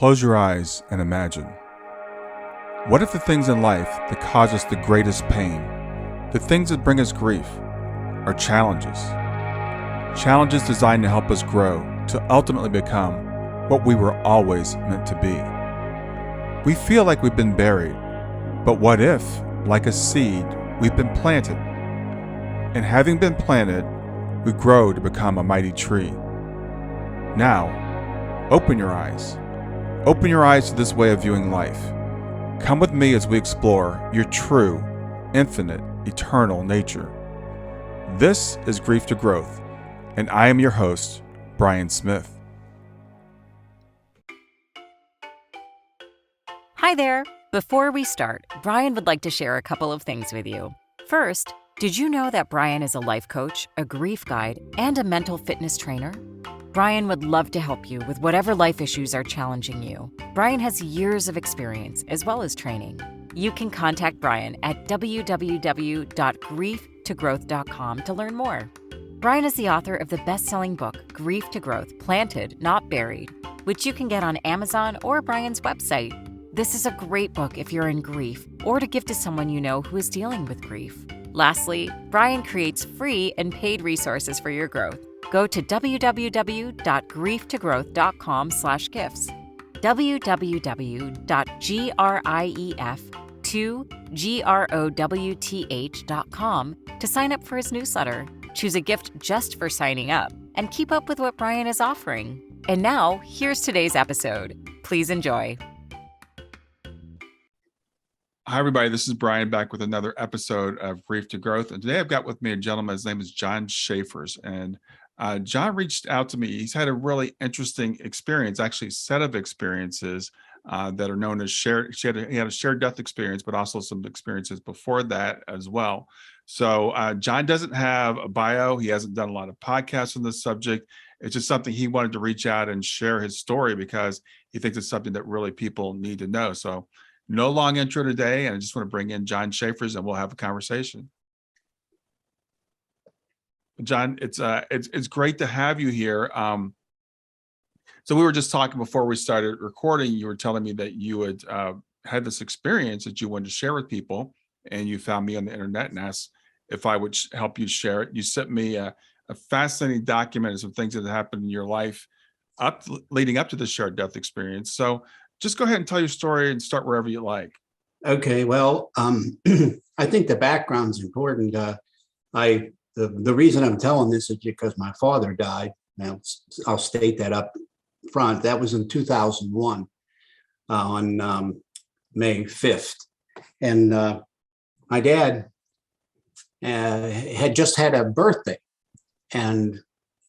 Close your eyes and imagine. What if the things in life that cause us the greatest pain, the things that bring us grief, are challenges? Challenges designed to help us grow, to ultimately become what we were always meant to be. We feel like we've been buried, but what if, like a seed, we've been planted? And having been planted, we grow to become a mighty tree. Now, open your eyes. Open your eyes to this way of viewing life. Come with me as we explore your true, infinite, eternal nature. This is Grief to Growth, and I am your host, Brian Smith. Hi there. Before we start, Brian would like to share a couple of things with you. First, did you know that Brian is a life coach, a grief guide, and a mental fitness trainer? Brian would love to help you with whatever life issues are challenging you. Brian has years of experience as well as training. You can contact Brian at www.grieftogrowth.com to learn more. Brian is the author of the best-selling book, Grief to Growth, Planted, Not Buried, which you can get on Amazon or Brian's website. This is a great book if you're in grief or to give to someone you know who is dealing with grief. Lastly, Brian creates free and paid resources for your growth. Go to www.grieftogrowth.com/gifts, www.grief2growth.com to sign up for his newsletter. Choose a gift just for signing up and keep up with what Brian is offering. And now, here's today's episode. Please enjoy. Hi, everybody. This is Brian back with another episode of Grief to Growth. And today I've got with me a gentleman. His name is John Schaefers. And John reached out to me. He's had a really interesting experience, actually a set of experiences that are known as shared. He had a shared death experience, but also some experiences before that as well. So John doesn't have a bio. He hasn't done a lot of podcasts on this subject. It's just something he wanted to reach out and share his story because he thinks it's something that really people need to know. So no long intro today, and I just want to bring in John Schaefers and we'll have a conversation. John, it's great to have you here. So we were just talking before we started recording. You were telling me that you had had this experience that you wanted to share with people, and you found me on the internet and asked if I would help you share it. You sent me a fascinating document of some things that happened in your life leading up to the shared death experience. So just go ahead and tell your story and start wherever you like. Okay, well, I think the background's important. The reason I'm telling this is because my father died. Now, I'll state that up front. That was in 2001 on May 5th. And my dad had just had a birthday, and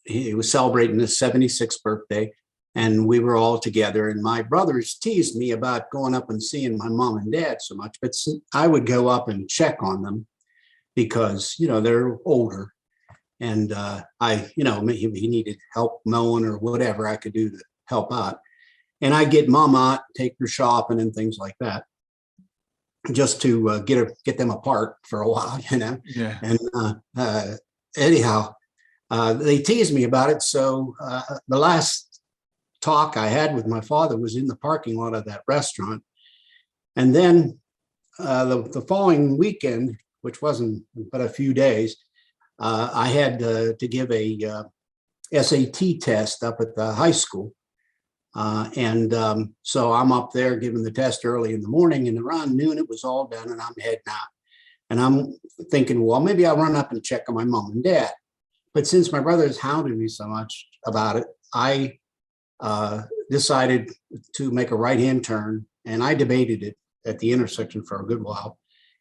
he was celebrating his 76th birthday. And we were all together, and my brothers teased me about going up and seeing my mom and dad so much, but I would go up and check on them because, they're older, and he needed help mowing or whatever I could do to help out. And I get mom out, take her shopping and things like that, just to get them apart for a while, Yeah. And anyhow, they teased me about it. So the last talk I had with my father was in the parking lot of that restaurant. And then the following weekend, which wasn't but a few days, I had to give a SAT test up at the high school. So I'm up there giving the test early in the morning, and around noon it was all done and I'm heading out. And I'm thinking, well, maybe I'll run up and check on my mom and dad. But since my brothers hounded me so much about it, I decided to make a right-hand turn, and I debated it at the intersection for a good while.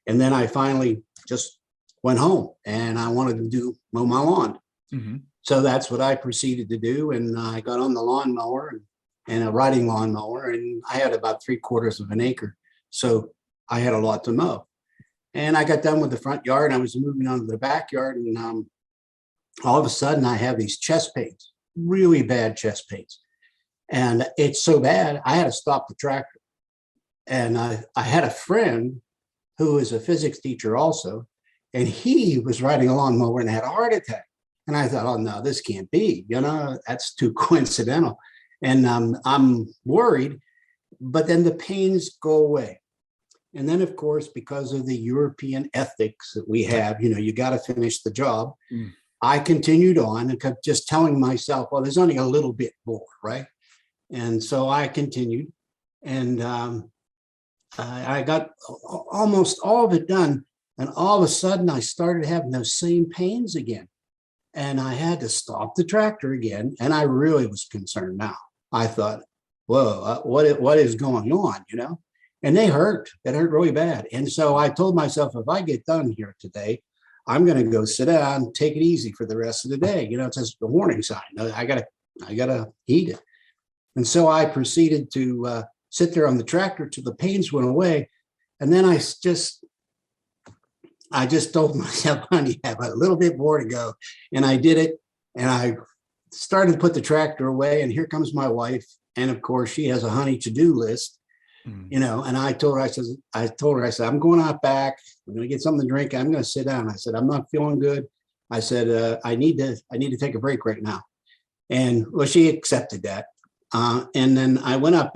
And then I finally just went home, and I wanted to mow my lawn. Mm-hmm. So that's what I proceeded to do. And I got on the lawnmower and a riding lawnmower, and I had about 3/4 of an acre. So I had a lot to mow. And I got done with the front yard, and I was moving on to the backyard. And all of a sudden I have these chest pains, really bad chest pains. And it's so bad, I had to stop the tractor. And I had a friend who is a physics teacher also, and he was riding a lawnmower and had a heart attack. And I thought, oh no, this can't be, that's too coincidental. And I'm worried. but then the pains go away. And then, of course, because of the European ethics that we have, you got to finish the job. Mm. I continued on and kept just telling myself, well, there's only a little bit more, right? And so I continued, and I got almost all of it done. And all of a sudden, I started having those same pains again. And I had to stop the tractor again. And I really was concerned now. I thought, whoa, what is going on, And they hurt. It hurt really bad. And so I told myself, if I get done here today, I'm going to go sit down, take it easy for the rest of the day. It's just a warning sign. I gotta heed it. And so I proceeded to sit there on the tractor till the pains went away. And then I just told myself, honey, I have a little bit more to go. And I did it. And I started to put the tractor away. And here comes my wife. And of course, she has a honey to-do list. And I told her, I said, I'm going out back. I'm going to get something to drink. I'm going to sit down. I said, I'm not feeling good. I said, I need to take a break right now. And well, she accepted that. And then I went up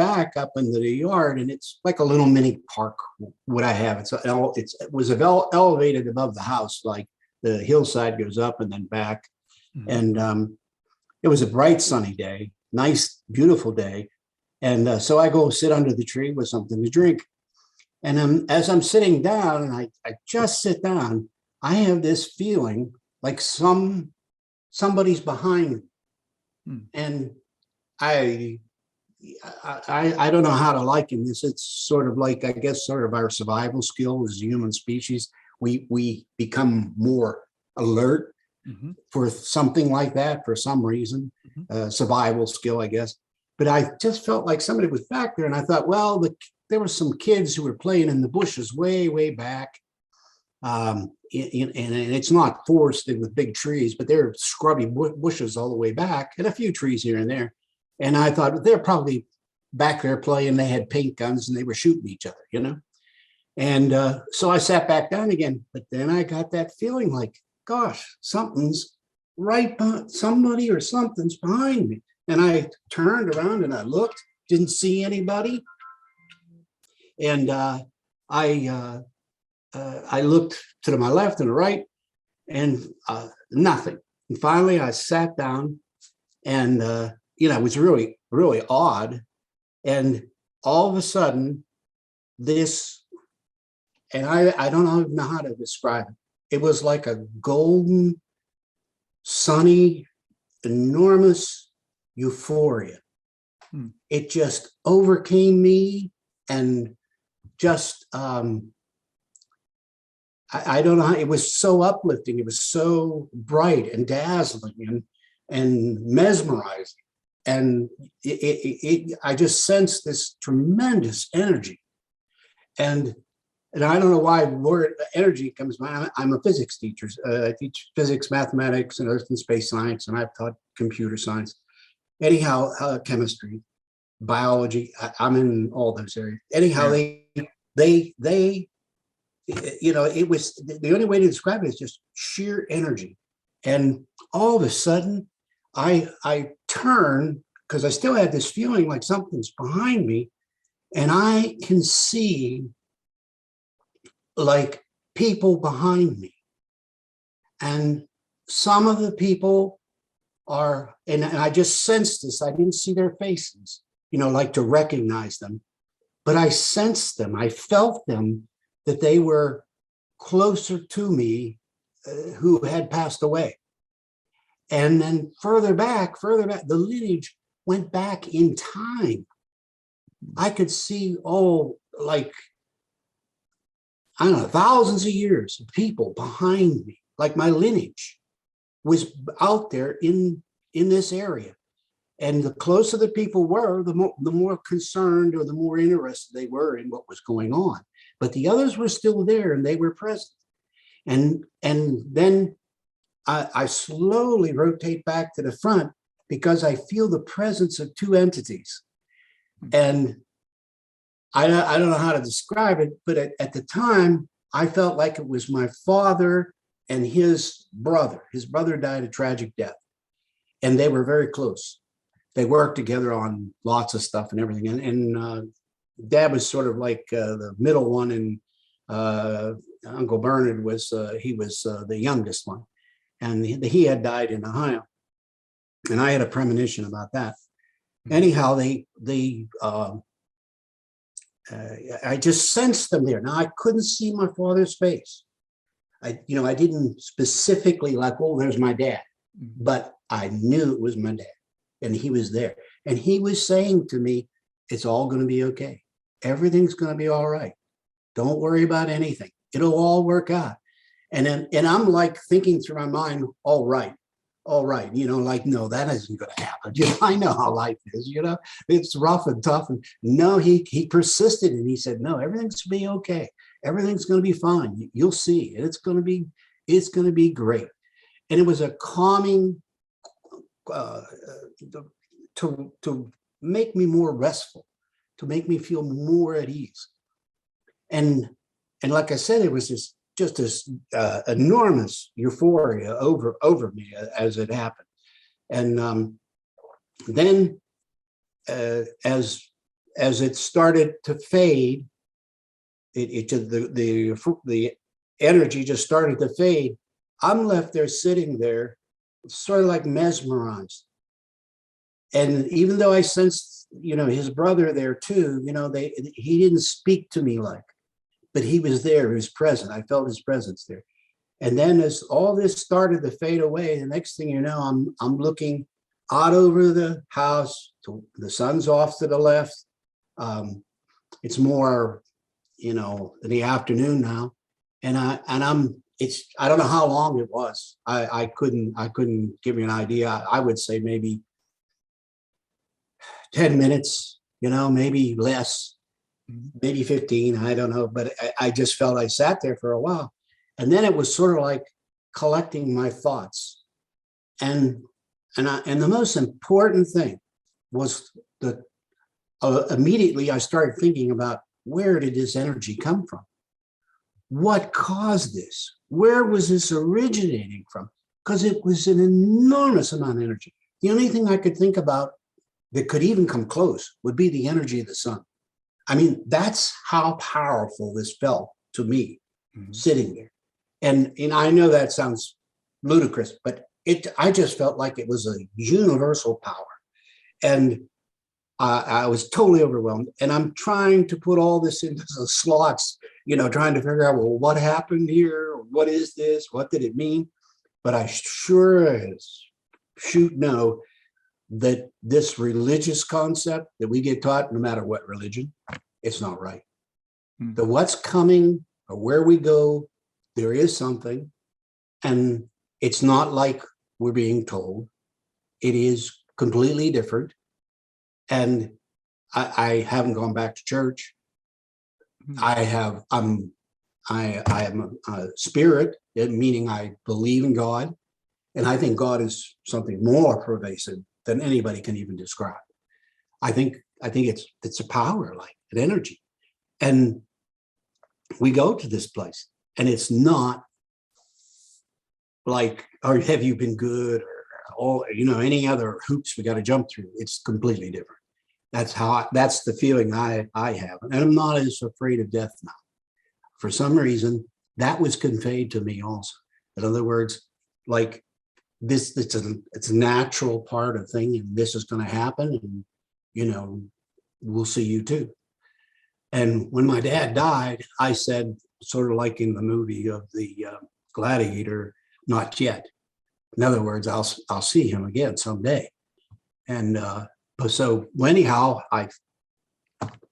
into the yard, and it's like a little mini park. What I have, it was elevated above the house, like the hillside goes up and then back. And it was a bright sunny day, nice, beautiful day. And so I go sit under the tree with something to drink. And as I'm sitting down, and I just sit down, I have this feeling like somebody's behind me. And I don't know how to liken this. It's sort of like, I guess, sort of our survival skill as a human species. We become more alert for something like that for some reason, survival skill, I guess. But I just felt like somebody was back there, and I thought, well, there were some kids who were playing in the bushes way, way back. And it's not forested with big trees, but they're scrubby bushes all the way back, and a few trees here and there. And I thought they're probably back there playing. They had paint guns and they were shooting each other, And so I sat back down again. But then I got that feeling like, gosh, something's right behind somebody, or something's behind me. And I turned around and I looked, didn't see anybody. And I looked to my left and the right, and nothing. And finally, I sat down, and it was really, really odd. And all of a sudden, this, and I don't even know how to describe it. It was like a golden, sunny, enormous euphoria. It just overcame me, and just I don't know. It was so uplifting. It was so bright and dazzling and mesmerizing, and I just sensed this tremendous energy, and I don't know why the word energy comes by. I'm a physics teacher. I teach physics, mathematics, and earth and space science, and I've taught computer science. Anyhow, chemistry, biology, I'm in all those areas. Anyhow, they it was, the only way to describe it is just sheer energy. And all of a sudden, I turn, because I still had this feeling like something's behind me, and I can see like people behind me. And some of the people are, and I just sensed this. I didn't see their faces, like to recognize them, but I sensed them. I felt them, that they were closer to me, who had passed away. And then further back, the lineage went back in time. I could see, like, I don't know, thousands of years of people behind me, like my lineage was out there in this area. And the closer the people were, the more concerned or the more interested they were in what was going on. But the others were still there, and they were present. And then I slowly rotate back to the front, because I feel the presence of two entities. And I don't know how to describe it, but at the time, I felt like it was my father and his brother. His brother died a tragic death, and they were very close. They worked together on lots of stuff and everything. And Dad was sort of like the middle one, and Uncle Bernard was he was the youngest one, and he had died in Ohio, and I had a premonition about that. Anyhow, I just sensed them there. Now I couldn't see my father's face. I didn't specifically like, oh, there's my dad, but I knew it was my dad, and he was there, and he was saying to me, "It's all going to be okay. Everything's going to be all right. Don't worry about anything. It'll all work out." And I'm like thinking through my mind, all right, like, no, that isn't going to happen. I know how life is, it's rough and tough. And no, he persisted, and he said, no, everything's going to be okay. Everything's going to be fine. You'll see. It's going to be great. And it was a calming to make me more restful, to make me feel more at ease. And like I said, it was just this enormous euphoria over me as it happened. And then as it started to fade, the energy just started to fade. I'm left there sitting there, sort of like mesmerized. And even though I sensed, his brother there too, he didn't speak to me but he was there, he was present. I felt his presence there. And then as all this started to fade away, the next thing you know, I'm looking out over the house. The sun's off to the left. It's more, in the afternoon now, and I don't know how long it was. I couldn't give you an idea. I would say maybe 10 minutes, maybe less. Maybe 15, I don't know, but I just felt I sat there for a while. And then it was sort of like collecting my thoughts. And the most important thing was that immediately I started thinking about, where did this energy come from? What caused this? Where was this originating from? Because it was an enormous amount of energy. The only thing I could think about that could even come close would be the energy of the sun. I mean, that's how powerful this felt to me, sitting there. And I know that sounds ludicrous, but I just felt like it was a universal power. And I was totally overwhelmed. And I'm trying to put all this into the slots, trying to figure out, well, what happened here? What is this? What did it mean? But I sure as shoot know that this religious concept that we get taught, no matter what religion, it's not right. The what's coming or where we go, there is something, and it's not like we're being told. It is completely different. And I haven't gone back to church. I'm a spirit, meaning I believe in God, and I think God is something more pervasive than anybody can even describe. I think it's a power, like an energy. And we go to this place, and it's not like, or have you been good, or any other hoops we got to jump through. It's completely different. That's the feeling I have. And I'm not as afraid of death now. For some reason, that was conveyed to me also. In other words, like, this, it's a natural part of thing, and this is going to happen, and we'll see you too. And when my dad died, I said, sort of like in the movie of the Gladiator, not yet. In other words, I'll see him again someday. And so anyhow, I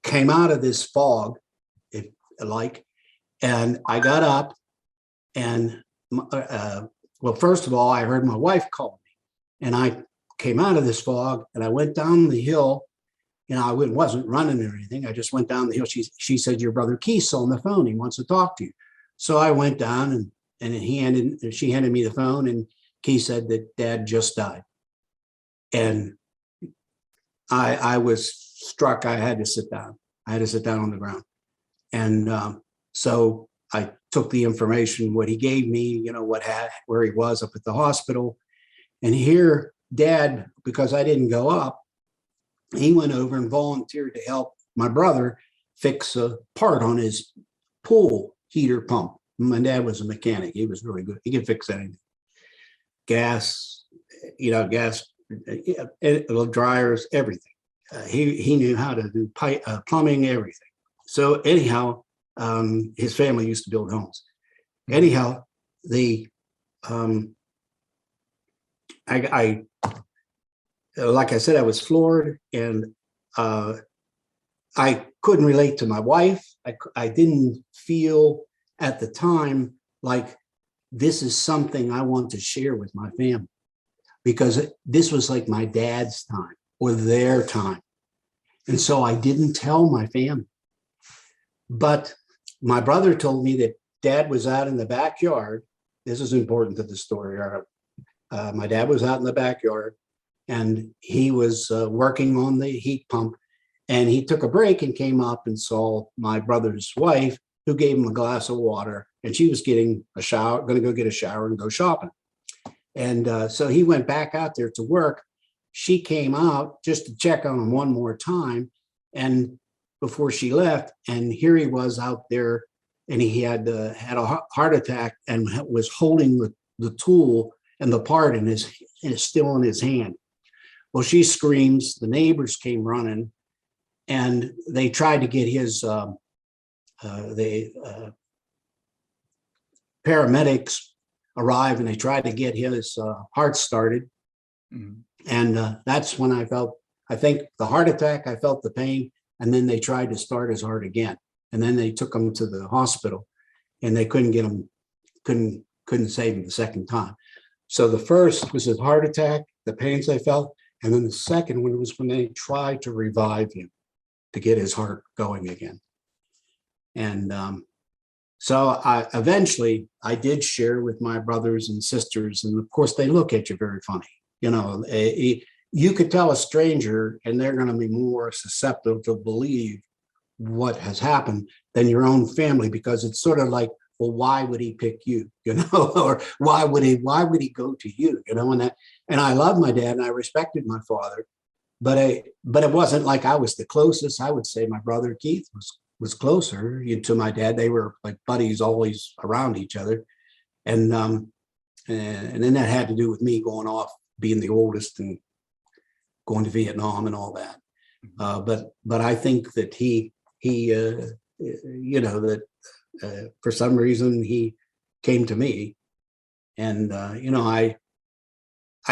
came out of this fog, and I got up, and well, first of all, I heard my wife call me, and I came out of this fog, and I went down the hill. I wasn't running or anything. I just went down the hill. She said, your brother Keith's on the phone. He wants to talk to you. So I went down, and she handed me the phone, and Keith said that Dad just died. And I was struck. I had to sit down. I had to sit down on the ground. And so I took the information, what he gave me, where he was up at the hospital. And here, Dad, because I didn't go up, he went over and volunteered to help my brother fix a part on his pool heater pump. My dad was a mechanic. He was really good. He could fix anything. Gas, gas, dryers, everything. He knew how to do pipe, plumbing, everything. So anyhow, his family used to build homes. Anyhow, I like I said, I was floored, and I couldn't relate to my wife. I didn't feel at the time like this is something I want to share with my family, because this was like my dad's time or their time. And so I didn't tell my family. But my brother told me that dad was out in the backyard. This is important to the story. My dad was out in the backyard, and he was working on the heat pump, and he took a break and came up and saw my brother's wife, who gave him a glass of water, and she was getting a shower, going to go get a shower and go shopping. And so he went back out there to work. She came out just to check on him one more time, and before she left, and here he was out there, and he had a heart attack and was holding the tool and the part in his still in his hand. Well, she screams. The neighbors came running, and they tried to get his paramedics arrive, and they tried to get his heart started. Mm-hmm. And that's when I think the heart attack, I felt the pain, and then they tried to start his heart again. And then they took him to the hospital, and they couldn't get him, couldn't save him the second time. So the first was his heart attack, the pains they felt. And then the second one was when they tried to revive him to get his heart going again. And so eventually I did share with my brothers and sisters, and of course they look at you very funny. You could tell a stranger and they're going to be more susceptible to believe what has happened than your own family, because it's sort of like, well, why would he pick you, or why would he go to you, and I love my dad and I respected my father, but it wasn't like I was the closest. I would say my brother Keith was closer to my dad. They were like buddies, always around each other. And then that had to do with me going off, being the oldest and going to Vietnam and all that. But I think that he for some reason he came to me, and I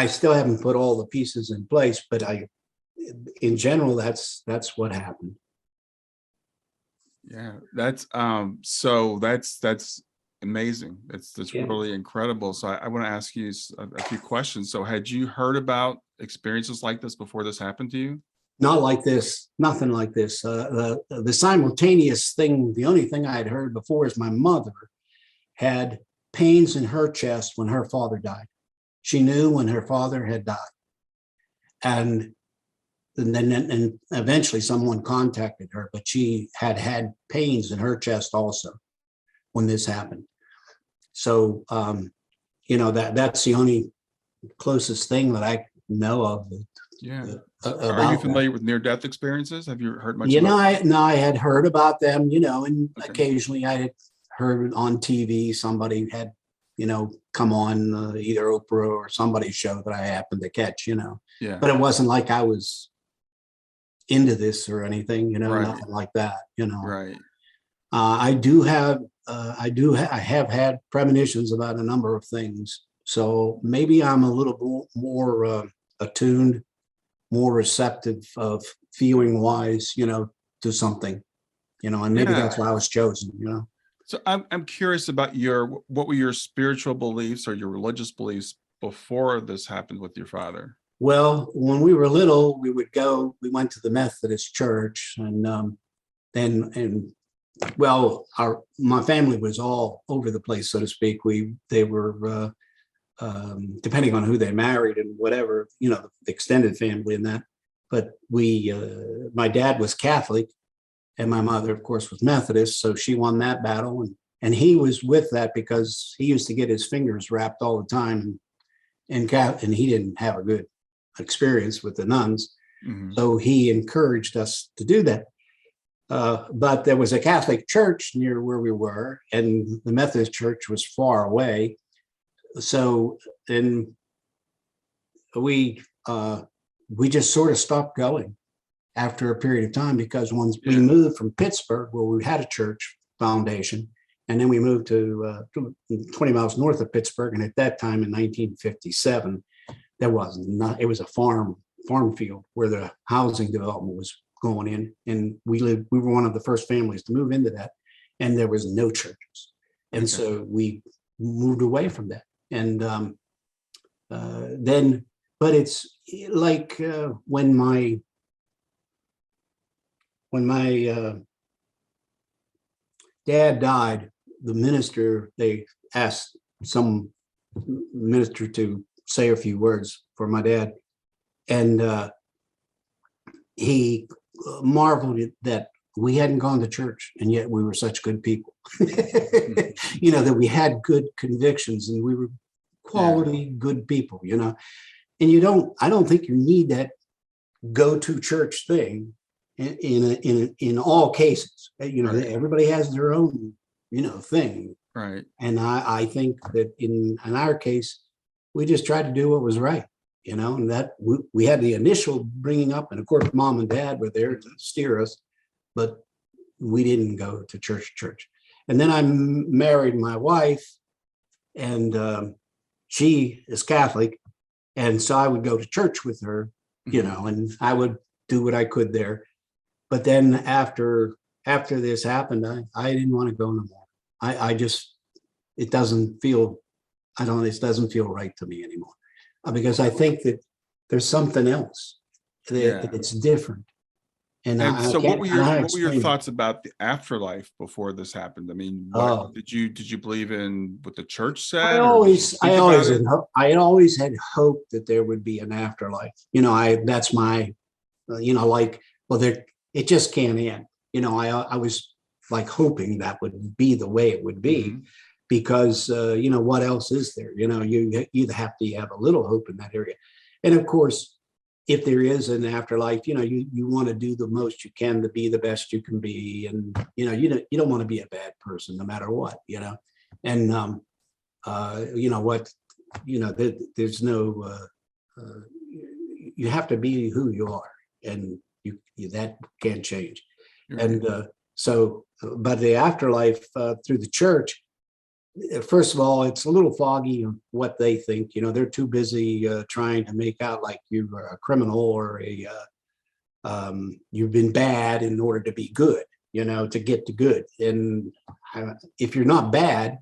still haven't put all the pieces in place, but in general, that's what happened. Yeah, that's amazing. That's really incredible. So I want to ask you a few questions. So had you heard about experiences like this before this happened to you? Not like this, nothing like this. The simultaneous thing, the only thing I had heard before is my mother had pains in her chest when her father died. She knew when her father had died. And then eventually someone contacted her, but she had pains in her chest also when this happened. So, that's the only closest thing that I know of. Yeah. Are you familiar with near-death experiences? Have you heard much? I had heard about them, and occasionally I had heard on TV somebody had, come on either Oprah or somebody's show that I happened to catch, Yeah. But it wasn't like I was into this or anything, Right. Nothing like that, Right. I have had premonitions about a number of things. So maybe I'm a little more attuned, more receptive of feeling wise, to something, and maybe that's why I was chosen, So I'm curious about what were your spiritual beliefs or your religious beliefs before this happened with your father? Well, when we were little, we went to the Methodist church, and my family was all over the place, so to speak. They were, depending on who they married and whatever, the extended family and that. But my dad was Catholic, and my mother, of course, was Methodist. So she won that battle, and he was with that because he used to get his fingers wrapped all the time, and he didn't have a good experience with the nuns. Mm-hmm. So he encouraged us to do that. But there was a Catholic church near where we were, and the Methodist church was far away. So, and we just sort of stopped going after a period of time, because once we moved from Pittsburgh, where we had a church foundation, and then we moved to 20 miles north of Pittsburgh. And at that time in 1957, there was not, it was a farm field where the housing development was going in. And we were one of the first families to move into that. And there was no churches. And so we moved away from that. And then, but it's like when my dad died, the minister, they asked some minister to say a few words for my dad. And he marveled at that we hadn't gone to church, and yet we were such good people. That we had good convictions and we were quality, good people, And I don't think you need that go-to church thing in all cases. Everybody has their own, thing. Right. And I think that in our case, we just tried to do what was right, and that we had the initial bringing up, and of course, mom and dad were there to steer us, but we didn't go to church. And then I married my wife, and she is Catholic. And so I would go to church with her, and I would do what I could there. But then after this happened, I didn't want to go no more. It doesn't feel right to me anymore, because I think that there's something else that it's different. And so what were your thoughts about the afterlife before this happened? I mean, did you I believe in what the church said? I always had hope that there would be an afterlife. That's my, it just can't end. I was like hoping that would be the way it would be, because what else is there? You either have to have a little hope in that area, and of course, if there is an afterlife, you want to do the most you can to be the best you can be, and you don't want to be a bad person no matter what, and there's no you have to be who you are, and you that can't change. And but the afterlife through the church, first of all, it's a little foggy on what they think. They're too busy trying to make out like you're a criminal or you've been bad in order to be good, to get to good. And if you're not bad,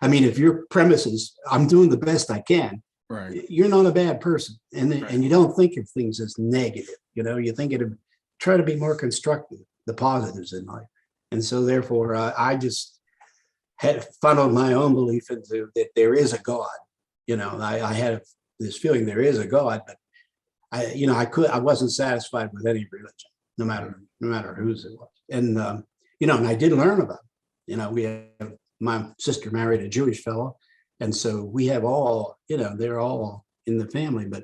I mean, if your premise is I'm doing the best I can, right, you're not a bad person. And you don't think of things as negative. You think try to be more constructive, the positives in life. And so therefore, I just had funneled my own belief into that there is a God. I had this feeling there is a God, but I wasn't satisfied with any religion, no matter whose it was. And and I did learn about it. My sister married a Jewish fellow, and so we have all, they're all in the family. But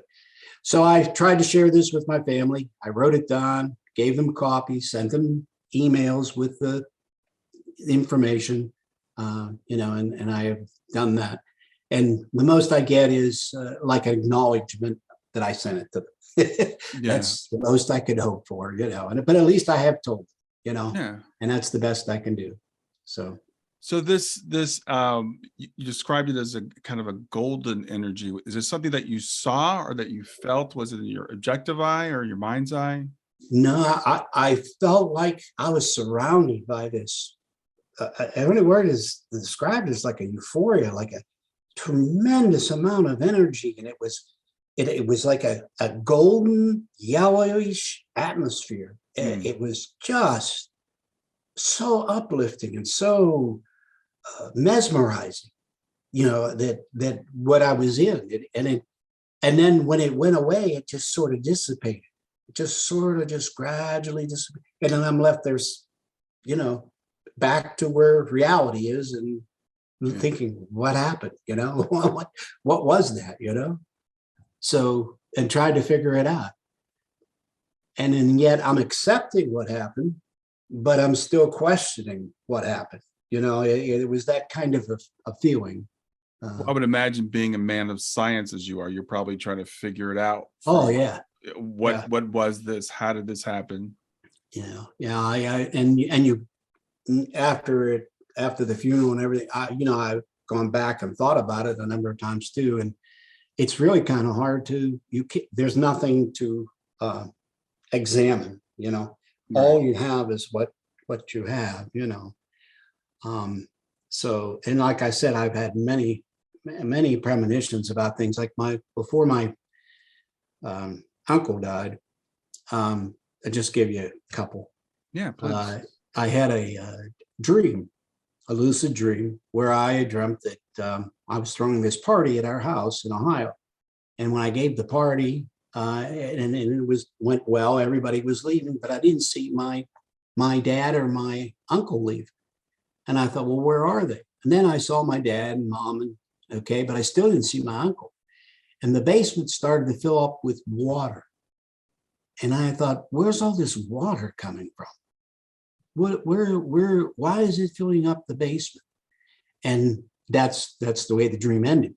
so I tried to share this with my family. I wrote it down, gave them copies, sent them emails with the information. And I have done that. And the most I get is like an acknowledgement that I sent it to them. That's the most I could hope for, but at least I have told them, and that's the best I can do. So this you described it as a kind of a golden energy. Is it something that you saw or that you felt? Was it in your objective eye or your mind's eye? No, I felt like I was surrounded by this. Every word is described as like a euphoria, like a tremendous amount of energy, and it was like a golden yellowish atmosphere. It was just so uplifting and so mesmerizing, that what I was in, and then when it went away, it just sort of dissipated. It just gradually dissipated, and then I'm left there, back to where reality is, and thinking, what happened? What was that? So, and tried to figure it out. And then yet I'm accepting what happened, but I'm still questioning what happened. It was that kind of a feeling. Well, I would imagine being a man of science as you are, you're probably trying to figure it out. Oh yeah. What was this? How did this happen? Yeah. And you after the funeral and everything, I've gone back and thought about it a number of times too, and it's really kind of hard to there's nothing to examine. All you have is what you have. So, and like I said, I've had many premonitions about things like before my uncle died. I just give you a couple. Yeah, please. I had a lucid dream, where I had dreamt that I was throwing this party at our house in Ohio. And when I gave the party, and it went well, everybody was leaving, but I didn't see my dad or my uncle leave. And I thought, well, where are they? And then I saw my dad and mom, but I still didn't see my uncle. And the basement started to fill up with water. And I thought, where's all this water coming from? Why is it filling up the basement? And that's the way the dream ended.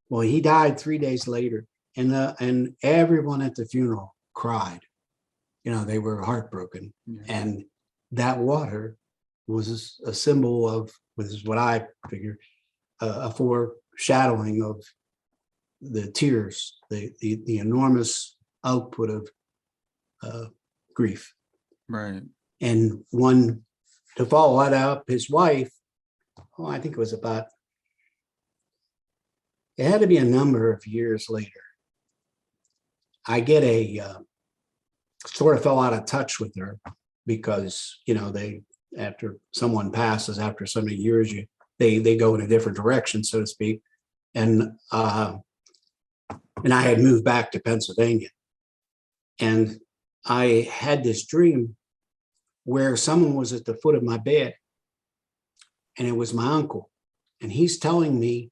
Well, he died 3 days later, and everyone at the funeral cried. They were heartbroken. Yeah. And that water was a symbol of, which is what I figure, a foreshadowing of the tears, the enormous output of grief. Right. And to follow that up, his wife, I think it had to be a number of years later. I get sort of fell out of touch with her because, after someone passes after so many years, they go in a different direction, so to speak. And I had moved back to Pennsylvania, and I had this dream where someone was at the foot of my bed, and it was my uncle. And he's telling me,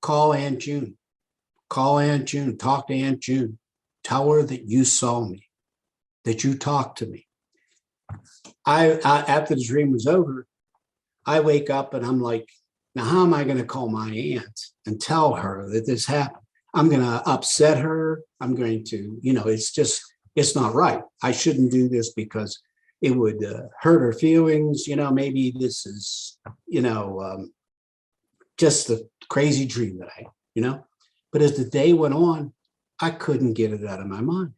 call Aunt June, talk to Aunt June, tell her that you saw me, that you talked to me. I after the dream was over, I wake up and I'm like, now how am I going to call my aunt and tell her that this happened? I'm going to upset her. I'm going to, it's not right. I shouldn't do this because it would hurt her feelings. Maybe this is, just a crazy dream that I had, But as the day went on, I couldn't get it out of my mind.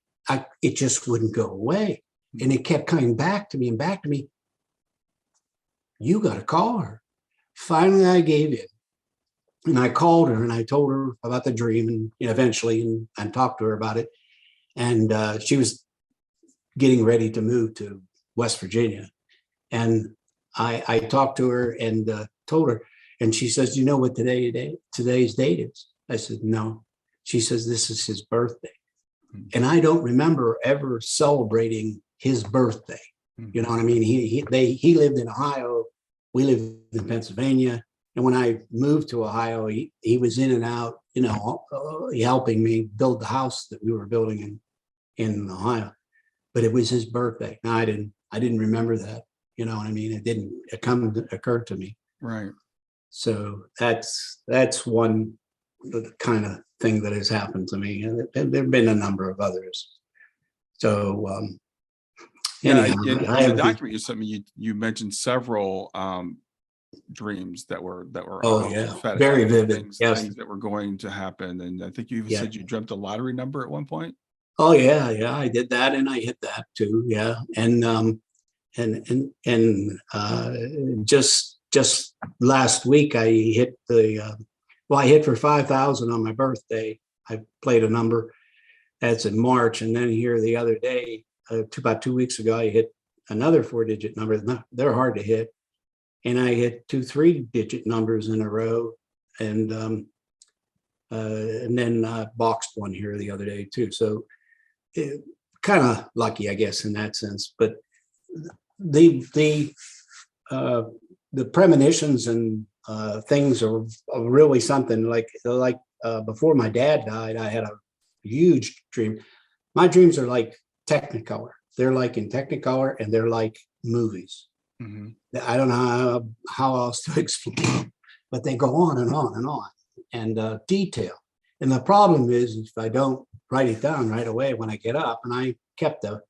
It just wouldn't go away. And it kept coming back to me and back to me. You got to call her. Finally, I gave in. And I called her and I told her about the dream and eventually and talked to her about it. And she was getting ready to move to West Virginia. And I talked to her and told her, and she says, you know what today's date is? I said, no. She says, this is his birthday. Mm-hmm. And I don't remember ever celebrating his birthday. Mm-hmm. You know what I mean? He lived in Ohio. We lived in Pennsylvania. And when I moved to Ohio, he was in and out, helping me build the house that we were building in Ohio. But it was his birthday. Now I didn't remember that. You know what I mean? It didn't occur to me. Right. So that's one kind of thing that has happened to me. And there have been a number of others. So in the document you sent me, you mentioned several dreams that were very vivid, things that were going to happen. And I think you even said you dreamt a lottery number at one point. Oh yeah, I did that, and I hit that too. Yeah, and just last week I hit I hit for 5,000 on my birthday. I played a number that's in March, and then here the other day, about 2 weeks ago, I hit another 4-digit number. They're hard to hit, and I hit 2 3-digit numbers in a row, and then I boxed one here the other day too. So kind of lucky, I guess, in that sense. But the premonitions and things are really something. Like before my dad died, I had a huge dream. My dreams are like Technicolor. They're like in Technicolor, and they're like movies. Mhm. I don't know how else to explain them, but they go on and on and on, and detail. And the problem is if I don't write it down right away when I get up, and I kept a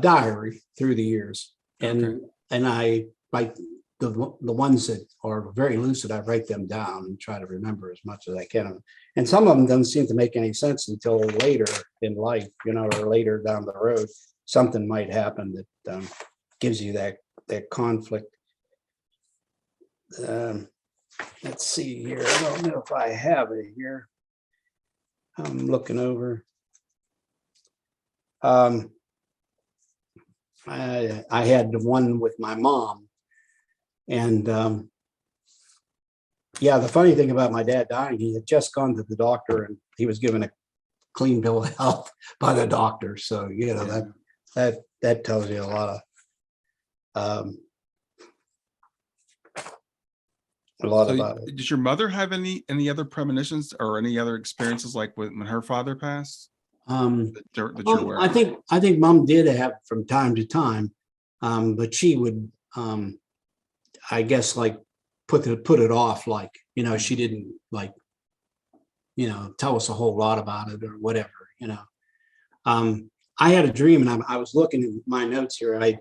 diary through the years, Okay. and I write the ones that are very lucid. I write them down and try to remember as much as I can. And some of them don't seem to make any sense until later in life, or later down the road, something might happen that gives you that conflict. Let's see here. I don't know if I have it here. I'm looking over. I had the one with my mom, and yeah, the funny thing about my dad dying, he had just gone to the doctor and he was given a clean bill of health by the doctor. So Yeah. that tells you a lot So about it. does your mother have any other premonitions or any other experiences like when her father passed that you're aware I of? think mom did have from time to time, but she would, I guess, like put it off, like, she didn't like, tell us a whole lot about it or whatever. I had a dream, and I was looking at my notes here. I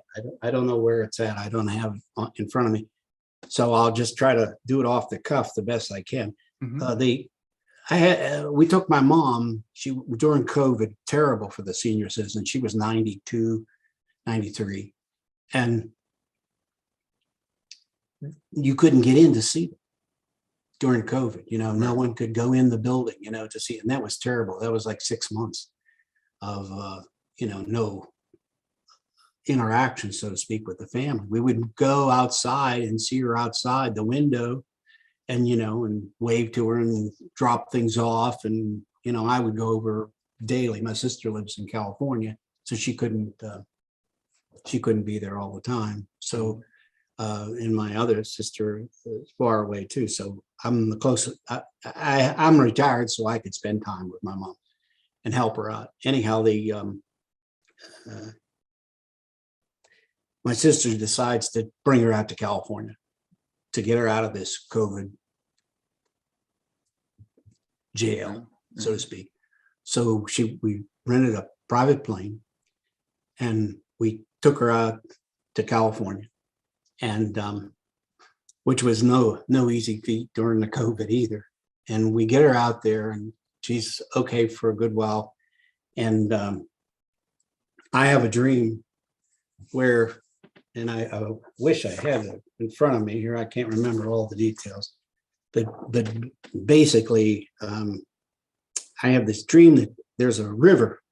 don't know where it's at. I don't have it in front of me, so I'll just try to do it off the cuff the best I can. Mhm. We took my mom, during COVID, terrible for the senior citizen. She was 92, 93, and you couldn't get in to see them during COVID. No Right. one could go in the building, to see, and that was terrible. That was like 6 months of, no interaction, so to speak, with the family. We would go outside and see her outside the window, and and wave to her and drop things off, and I would go over daily. My sister lives in California, so she couldn't be there all the time. So and my other sister is far away too, so I'm the closest. I'm retired, so I could spend time with my mom and help her out. Anyhow, my sister decides to bring her out to California to get her out of this COVID jail, so to speak. So we rented a private plane, and we took her out to California, and which was no easy feat during the COVID either. And we get her out there, and she's okay for a good while. And I have a dream where, and I wish I had it in front of me here. I can't remember all the details, but basically, I have this dream that there's a river,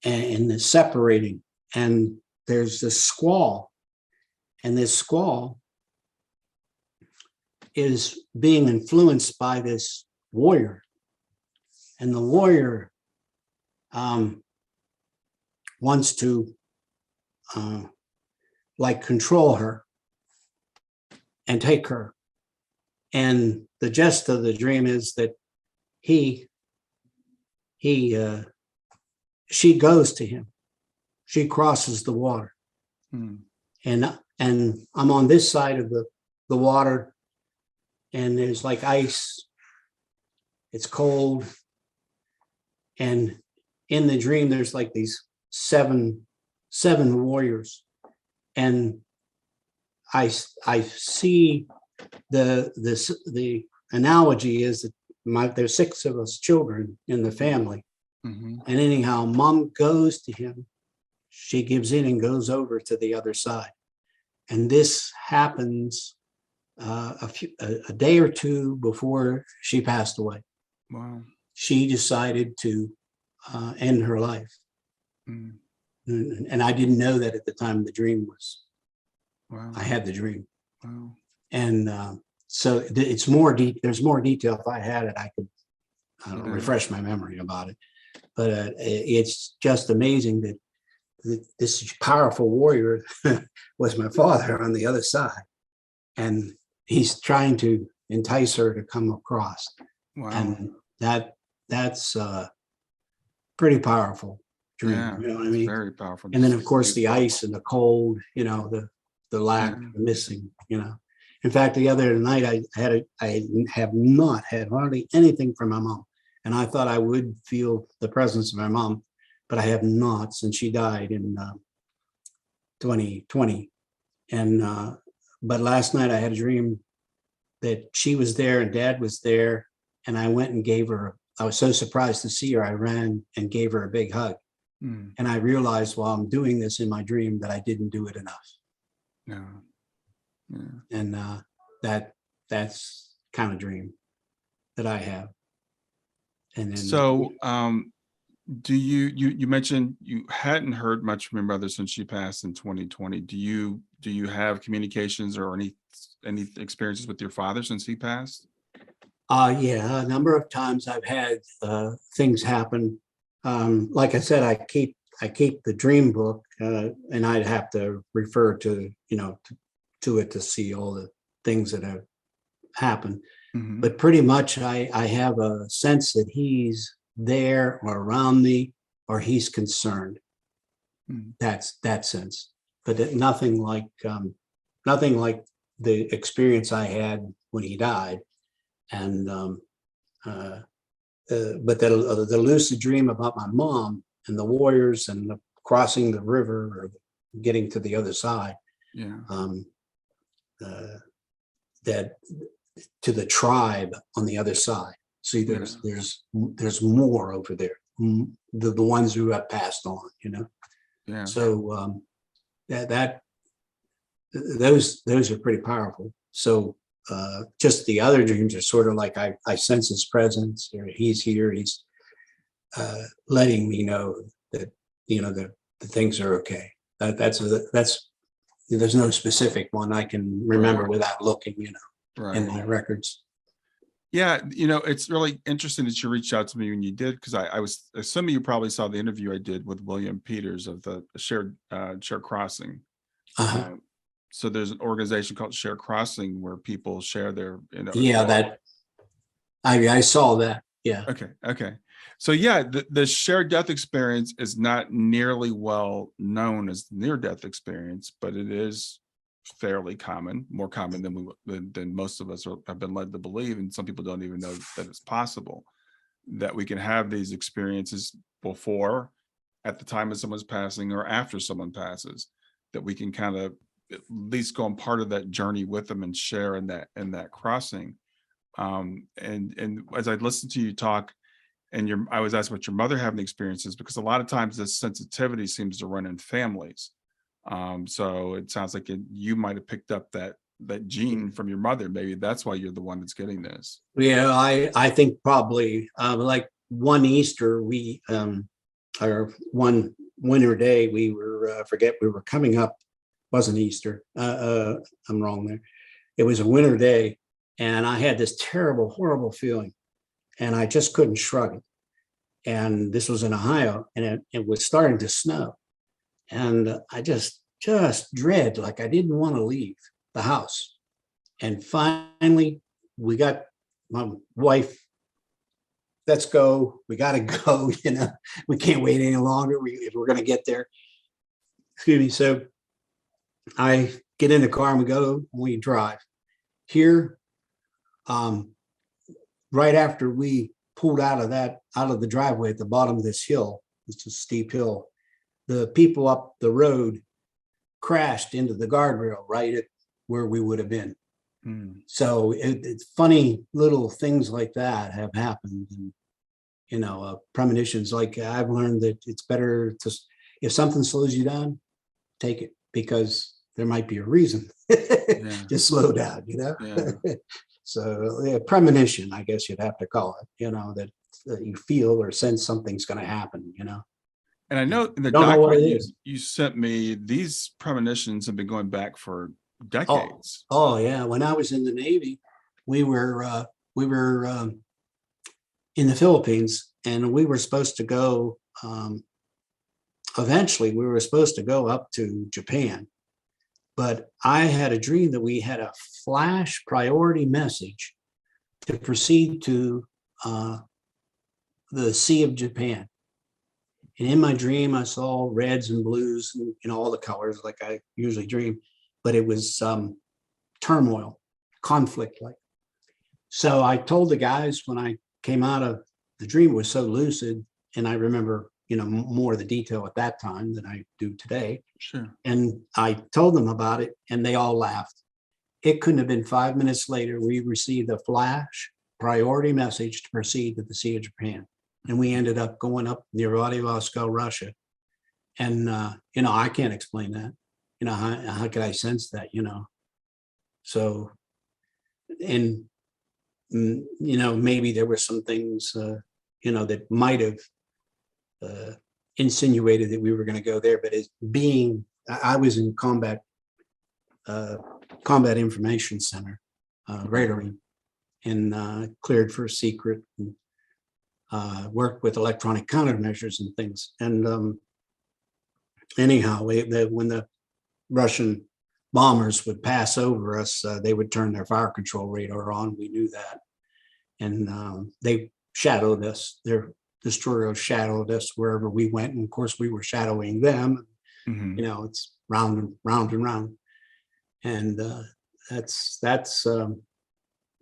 and it's separating, and there's this squall, and this squall is being influenced by this warrior, and the warrior wants to like control her and take her. And the gist of the dream is that she goes to him. She crosses the water, and I'm on this side of the water, and there's like ice. It's cold, and in the dream there's like these seven warriors, and I see the analogy is that there's 6 of us children in the family. And anyhow, mom goes to him, she gives in and goes over to the other side. And this happens a day or two before she passed away. Wow. She decided to end her life. And I didn't know that at the time the dream was. Wow. I had the dream. Wow. And so it's more deep. There's more detail. If I had it, I could refresh my memory about it. But it's just amazing that this powerful warrior was my father on the other side, and he's trying to entice her to come across. Wow. And that's pretty powerful. dream. Yeah, You know what I it's mean? very powerful. And then, Just of course, the beautiful. ice and the cold, the lack, Yeah. the missing, In fact, the other night I have not had hardly anything from my mom. And I thought I would feel the presence of my mom, but I have not since she died in 2020. And, but last night I had a dream that she was there and dad was there. And I went and I was so surprised to see her. I ran and gave her a big hug. Mm, And I realized while I'm doing this in my dream that I didn't do it enough. no. Yeah. And that's kind of dream that I have. And then, So, do you mentioned you hadn't heard much from your mother since she passed in 2020. Do you have communications or any experiences with your father since he passed? yeah, a number of times I've had things happen. Like I said, I keep the dream book, and I'd have to refer to to it to see all the things that have happened. Hmm. But pretty much, I have a sense that he's there or around me, or he's concerned. Mm, That's that sense, but nothing like the experience I had when he died, and uh, but the lucid dream about my mom and the warriors and the crossing the river or getting to the other side, yeah. um, uh, that to the tribe on the other side. See, Yeah. there's more over there. The ones who have passed on, Yeah. So that those are pretty powerful. So just the other dreams are sort of like I sense his presence, or he's here. He's letting me know that the things are okay. That's there's no specific one I can remember Right. without looking, in Right. my records. Yeah, it's really interesting that you reached out to me when you did, because I was assuming you probably saw the interview I did with William Peters of the Shared Crossing. Uh-huh. Um, so there's an organization called Shared Crossing where people share their, Yeah, that I saw that. Yeah. okay, okay. So yeah, the shared death experience is not nearly well known as the near death experience, but it is fairly common, more common than most of us have been led to believe, and some people don't even know that it's possible that we can have these experiences before, at the time of someone's passing, or after someone passes, that we can kind of at least go on part of that journey with them and share in that crossing. And as I listened to you talk, and I was asked about your mother having experiences, because a lot of times this sensitivity seems to run in families. So it sounds like you might have picked up that gene from your mother. Maybe that's why you're the one that's getting this. Yeah, I think probably like one Easter or one winter day we were forget we were coming up, wasn't Easter. I'm wrong there. It was a winter day, and I had this terrible, horrible feeling, and I just couldn't shrug it. And this was in Ohio, and it was starting to snow, and I just dread, like I didn't want to leave the house. And finally, we got my wife. Let's go. We got to go. We can't wait any longer. If we're going to get there. Excuse me. So I get in the car and we go. We drive here. Right after we pulled out of the driveway at the bottom of this hill, it's a steep hill. The people up the road crashed into the guardrail right at where we would have been. Mm, So it's funny little things like that have happened. And, premonitions, like I've learned that it's better to, if something slows you down, take it, because there might be a reason yeah. to slow down, Yeah. So yeah, premonition, I guess you'd have to call it, that you feel or sense something's going to happen, And I know in the don't know what document it you is. you sent me, these premonitions have been going back for Oh, decades. oh yeah. When I was in the Navy, we were in the Philippines, and we were supposed to go. Eventually, we were supposed to go up to Japan, but I had a dream that we had a flash priority message to proceed to the Sea of Japan, And in my dream, I saw reds and blues and, all the colors like I usually dream, but it was turmoil, conflict like. So I told the guys when I came out of the dream, it was so lucid. And I remember, more of the detail at that time than I do today. Sure. And I told them about it and they all laughed. It couldn't have been 5 minutes later. We received a flash priority message to proceed to the Sea of Japan. And we ended up going up near Vladivostok, Russia. And, I can't explain that. How could I sense that, So, and, maybe there were some things, that might have insinuated that we were going to go there. But as being, I was in combat information center, radar, and cleared for secret, and worked with electronic countermeasures and things. And anyhow, when the Russian bombers would pass over us, they would turn their fire control radar on. We knew that. And they shadowed us. Their destroyers shadowed us wherever we went. And of course, we were shadowing them. Mhm. It's round and round and round. And that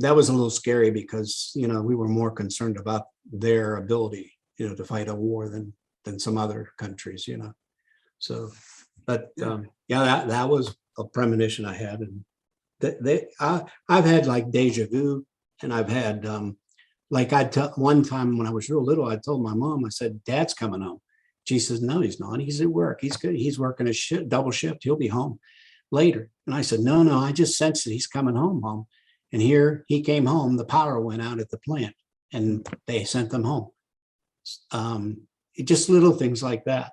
was a little scary because, we were more concerned about their ability, to fight a war than some other countries, So, but that was a premonition I had. And I've had like deja vu, and I've had one time when I was real little, I told my mom, I said, Dad's coming home. She says, no, he's not. He's at work. He's good. He's working a double shift. He'll be home later. And I said, no, I just sensed that he's coming home, Mom. And here he came home, the power went out at the plant and they sent them home. Just little things like that,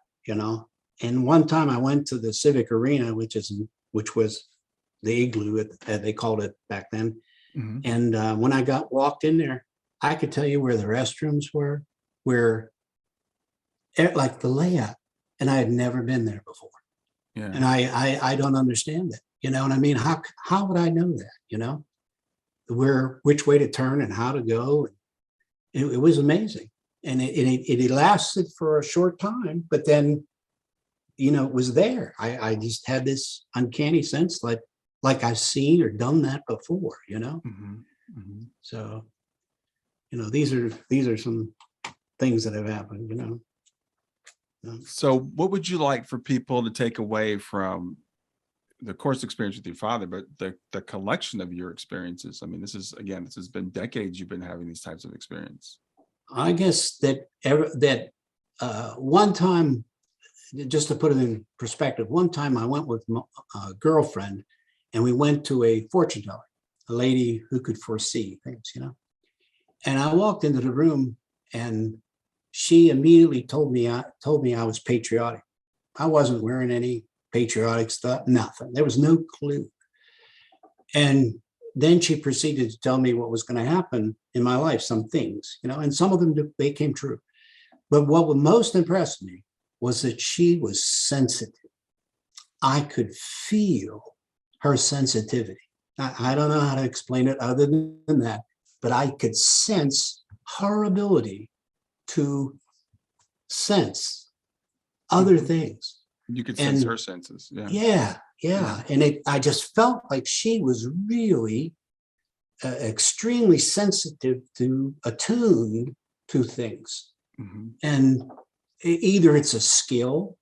And one time I went to the Civic Arena, which was the igloo, they called it back then. Mhm. And when I walked in there, I could tell you where the restrooms were, like the layout, and I had never been there before. Yeah. And I don't understand that, what I mean? How would I know that, which way to turn and how to go? It was amazing. And it lasted for a short time, but then, it was there. I just had this uncanny sense like I've seen or done that before, Mhm. Mhm. So, these are some things that have happened, So what would you like for people to take away from the course experience with your father, but the collection of your experiences? I mean, this has been decades you've been having these types of experience. I guess that one time, just to put it in perspective, one time I went with a girlfriend and we went to a fortune teller, a lady who could foresee things, And I walked into the room and she immediately told me I was patriotic. I wasn't wearing any patriotic stuff, nothing. There was no clue. And then she proceeded to tell me what was going to happen in my life, some things, and some of them, they came true. But what would most impress me was that she was sensitive. I could feel her sensitivity. I don't know how to explain it other than that, but I could sense her ability to sense other things. You could sense her senses. Yeah. Yeah. And I just felt like she was really extremely sensitive attuned to things. Mhm. And either it's a skill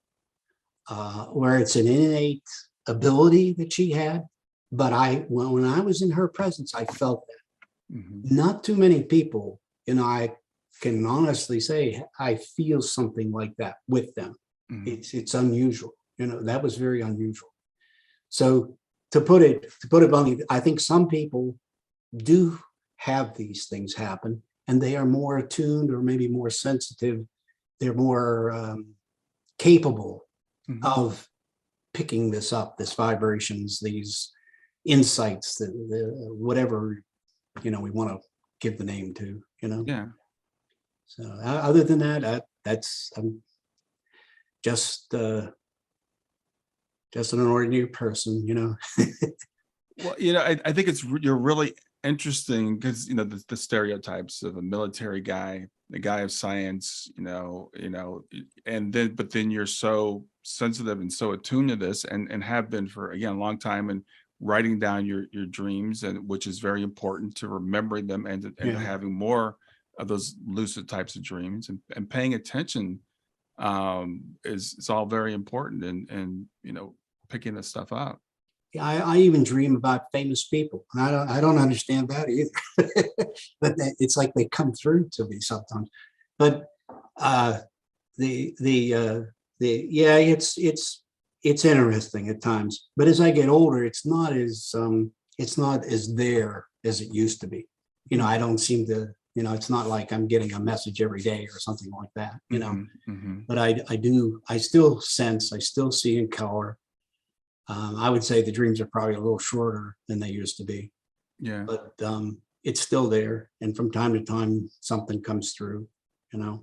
or it's an innate ability that she had. But when I was in her presence, I felt that. Mhm. Not too many people, I can honestly say I feel something like that with them. Mhm. It's unusual. That was very unusual. So to put it bluntly, I think some people do have these things happen and they are more attuned or maybe more sensitive. They're more capable Mhm. of picking this up, this vibrations, these insights, whatever, we want to give the name to, Yeah. So other than that, that's just an ordinary person, Well, I think you're really interesting because the stereotypes of a military guy, the guy of science, and then you're so sensitive and so attuned to this, and have been for, again, a long time, and writing down your dreams, and which is very important to remembering them, and to Yeah. having more of those lucid types of dreams, and paying attention, is all very important, and picking this stuff up. Yeah, I even dream about famous people, and I don't understand that either. But it's like they come through to me sometimes. But uh, yeah, it's interesting at times. But as I get older, it's not as there as it used to be. I don't seem to. It's not like I'm getting a message every day or something like that. But I still sense, I still see in color. I would say the dreams are probably a little shorter than they used to be, Yeah. but it's still there. And from time to time, something comes through, and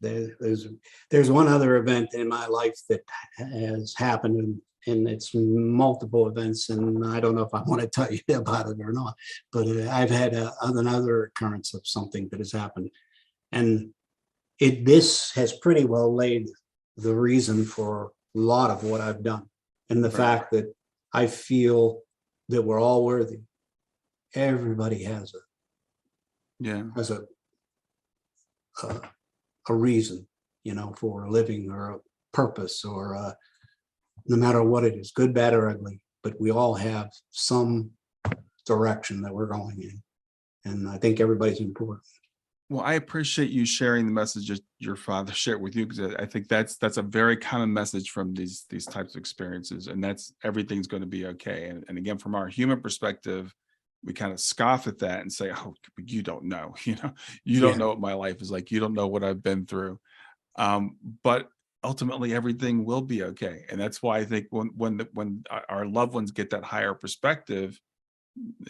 there's one other event in my life that has happened, and it's multiple events, and I don't know if I want to tell you about it or not, but I've had another occurrence of something that has happened, and this has pretty well laid the reason for a lot of what I've done, and the Right. fact that I feel that we're all worthy. Everybody has Yeah. a reason, for living, or a purpose, or no matter what it is, good, bad, or ugly. But we all have some direction that we're going in, and I think everybody's important. Well, I appreciate you sharing the message that your father shared with you, because I think that's a very common message from these types of experiences, and that's everything's going to be okay. And again, from our human perspective, we kind of scoff at that and say, "Oh, you don't know, you don't Yeah, know what my life is like. You don't know what I've been through." But ultimately, everything will be okay, and that's why I think when our loved ones get that higher perspective,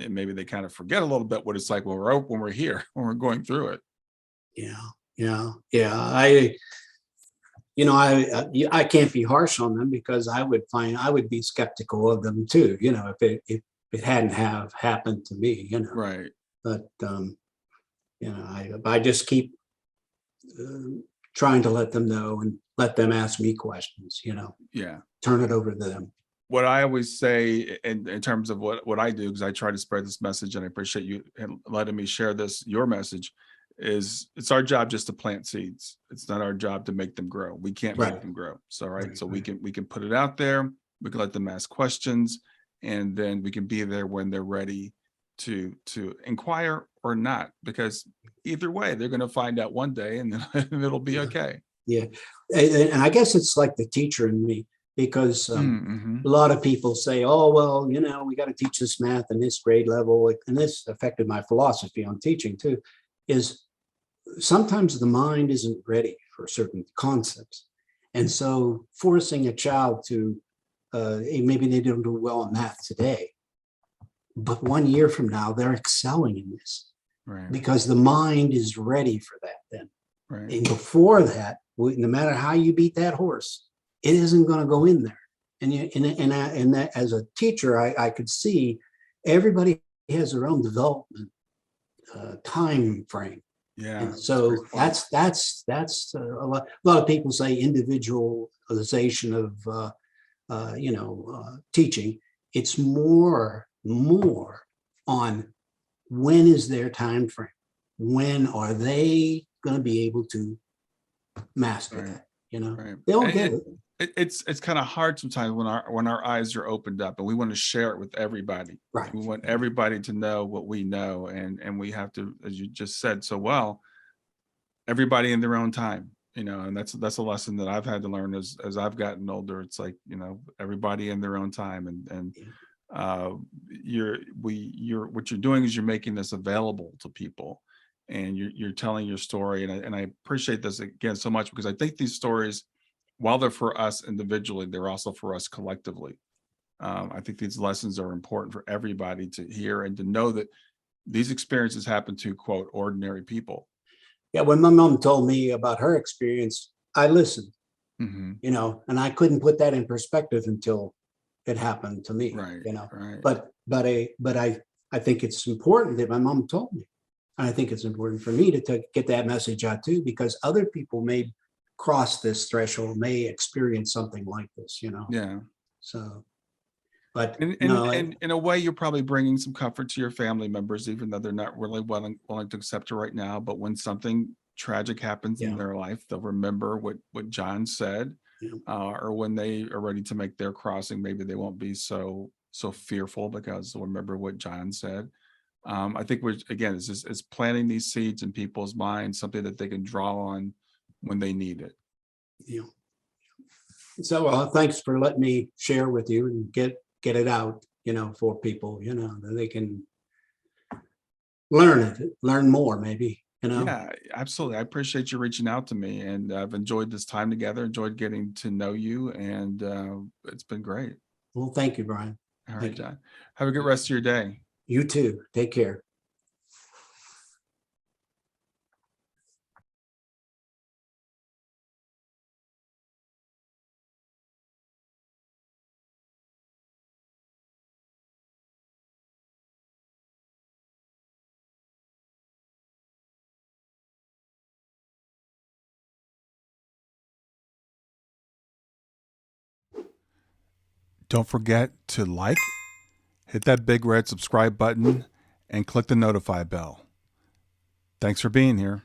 and maybe they kind of forget a little bit what it's like when we're here, when we're going through it. yeah. I can't be harsh on them, because I would be skeptical of them too. If it hadn't have happened to me. Right. But I just keep trying to let them know, and let them ask me questions. Yeah. Turn it over to them. What I always say in terms of what I do, because I try to spread this message, and I appreciate you letting me share your message, is it's our job just to plant seeds. It's not our job to make them grow. We can't make Right. them grow. So, right. Right, So right. we can put it out there. We can let them ask questions, and then we can be there when they're ready to inquire or not, because either way, they're going to find out one day, and then and it'll be Yeah. okay. Yeah. And I guess it's like the teacher in me, because Mm-hmm. a lot of people say, oh, well, we got to teach this math in this grade level. And this affected my philosophy on teaching too, is sometimes the mind isn't ready for certain concepts. And so forcing a child to, maybe they don't do well in math today, but 1 year from now, they're excelling in this, Right. because the mind is ready for that then. Right. And before that, no matter how you beat that horse, it isn't going to go in there. And that, as a teacher, I could see everybody has their own development time frame. Yeah. And That's a great so point. that's a lot of people say individualization of teaching. It's more on when is their time frame, when are they going to be able to master Right. that. Right. They'll And get it. it's kind of hard sometimes when our eyes are opened up, and we want to share it with everybody. Right. We want everybody to know what we know, and we have to, as you just said so well, everybody in their own time. And that's a lesson that I've had to learn as I've gotten older. It's like, everybody in their own time, and uh what you're doing is you're making this available to people, and you're telling your story, and I appreciate this again so much, because I think these stories, while they're for us individually, they're also for us collectively. I think these lessons are important for everybody to hear, and to know that these experiences happen to, quote, ordinary people. Yeah, when my mom told me about her experience, I listened, Hmm. and I couldn't put that in perspective until it happened to me, Right. Right. But I think it's important that my mom told me. I think it's important for me to get that message out too, because other people may cross this threshold, may experience something like this, Yeah. So, but And no, in a way, you're probably bringing some comfort to your family members, even though they're not really willing to accept it right now. But when something tragic happens in yeah, their life, they'll remember what John said, yeah, or when they are ready to make their crossing, maybe they won't be so fearful because they'll remember what John said. I think it's planting these seeds in people's minds, something that they can draw on when they need it. yeah. So, thanks for letting me share with you and get it out, for people, that they can learn more, maybe. Yeah, absolutely. I appreciate you reaching out to me, and I've enjoyed this time together, enjoyed getting to know you, and it's been great. Well, thank you, Brian. All right, Thank you. John. Have a good rest of your day. You too. Take care. Don't forget to hit that big red subscribe button, and click the notify bell. Thanks for being here.